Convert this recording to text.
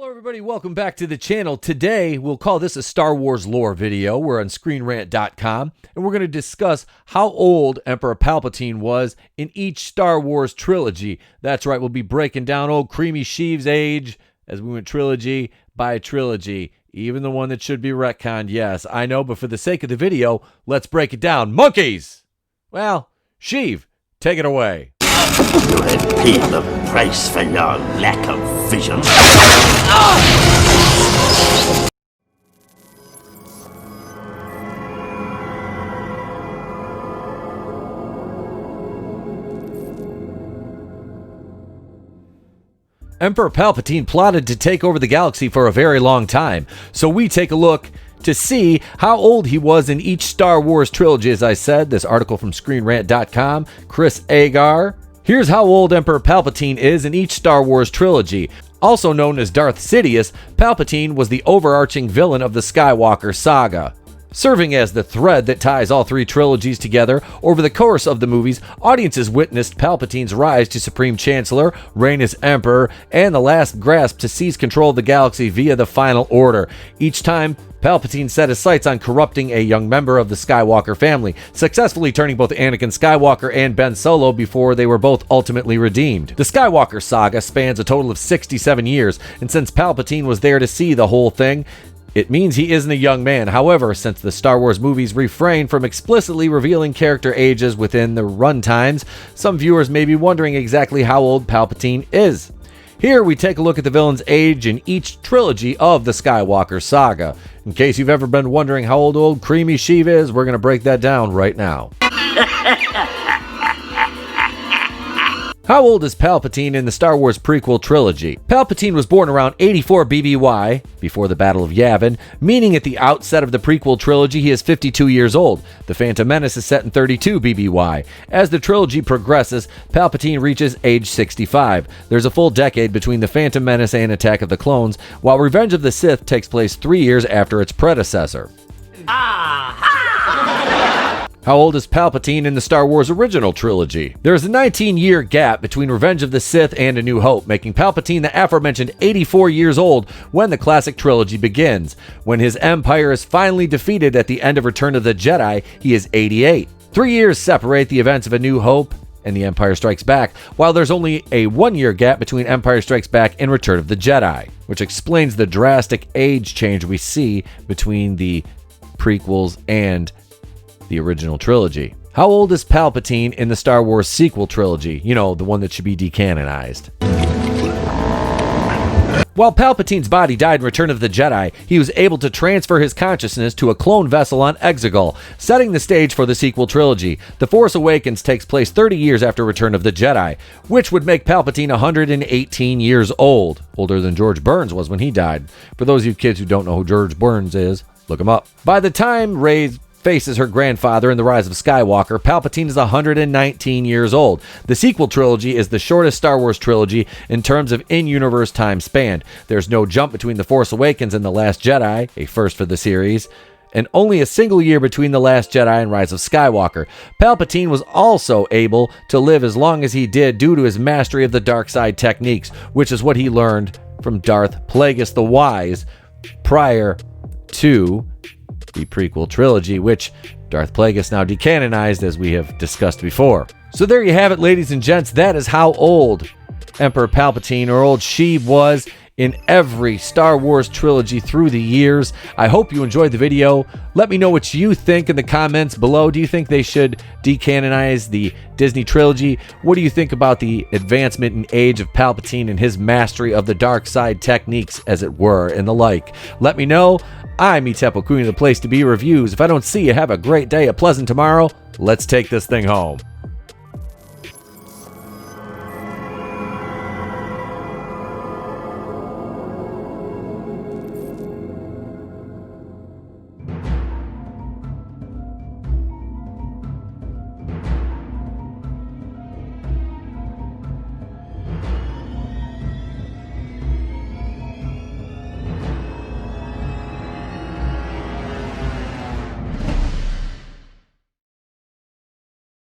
Hello everybody, welcome back to the channel. Today, we'll call this a Star Wars lore video. We're on ScreenRant.com, and we're going to discuss how old Emperor Palpatine was in each Star Wars trilogy. That's right, we'll be breaking down old Creamy Sheev's age as we went trilogy by trilogy. Even the one that should be retconned, yes, I know, but for the sake of the video, let's break it down. Monkeys! Well, Sheev, take it away. You have paid the price for your lack of vision. Emperor Palpatine plotted to take over the galaxy for a very long time, so we take a look to see how old he was in each Star Wars trilogy. As I said, this article from ScreenRant.com, Chris Agar. Here's how old Emperor Palpatine is in each Star Wars trilogy. Also known as Darth Sidious, Palpatine was the overarching villain of the Skywalker saga. Serving as the thread that ties all three trilogies together, over the course of the movies, audiences witnessed Palpatine's rise to Supreme Chancellor, reign as Emperor, and the last grasp to seize control of the galaxy via the Final Order. Each time, Palpatine set his sights on corrupting a young member of the Skywalker family, successfully turning both Anakin Skywalker and Ben Solo before they were both ultimately redeemed. The Skywalker saga spans a total of 67 years, and since Palpatine was there to see the whole thing, it means he isn't a young man. However, since the Star Wars movies refrain from explicitly revealing character ages within the runtimes, some viewers may be wondering exactly how old Palpatine is. Here we take a look at the villain's age in each trilogy of the Skywalker saga. In case you've ever been wondering how old Creamy Sheev is, we're going to break that down right now. How old is Palpatine in the Star Wars Prequel Trilogy? Palpatine was born around 84 BBY, before the Battle of Yavin, meaning at the outset of the Prequel Trilogy he is 52 years old. The Phantom Menace is set in 32 BBY. As the trilogy progresses, Palpatine reaches age 65. There's a full decade between the Phantom Menace and Attack of the Clones, while Revenge of the Sith takes place 3 years after its predecessor. How old is Palpatine in the Star Wars original trilogy? There is a 19-year gap between Revenge of the Sith and A New Hope, making Palpatine the aforementioned 84 years old when the classic trilogy begins. When his empire is finally defeated at the end of Return of the Jedi, he is 88. 3 years separate the events of A New Hope and The Empire Strikes Back, while there's only a 1-year gap between Empire Strikes Back and Return of the Jedi, which explains the drastic age change we see between the prequels and the original trilogy. How old is Palpatine in the Star Wars Sequel Trilogy? You know, the one that should be decanonized. While Palpatine's body died in Return of the Jedi, he was able to transfer his consciousness to a clone vessel on Exegol, setting the stage for the Sequel Trilogy. The Force Awakens takes place 30 years after Return of the Jedi, which would make Palpatine 118 years old, older than George Burns was when he died. For those of you kids who don't know who George Burns is, look him up. By the time Rey faces her grandfather in The Rise of Skywalker, Palpatine is 119 years old. The Sequel Trilogy is the shortest Star Wars trilogy in terms of in-universe time span. There's no jump between The Force Awakens and The Last Jedi, a first for the series, and only a single year between The Last Jedi and Rise of Skywalker. Palpatine was also able to live as long as he did due to his mastery of the dark side techniques, which is what he learned from Darth Plagueis the Wise prior to the Prequel Trilogy, which Darth Plagueis now decanonized, as we have discussed before. So there you have it, ladies and gents. That is how old Emperor Palpatine, or old Sheev, was in every Star Wars trilogy through the years. I hope you enjoyed the video. Let me know what you think in the comments below. Do you think they should decanonize the Disney trilogy? What do you think about the advancement in age of Palpatine and his mastery of the dark side techniques, as it were, and the like? Let me know. I'm Queen, the place to be reviews. If I don't see you, have a great day, a pleasant tomorrow. Let's take this thing home.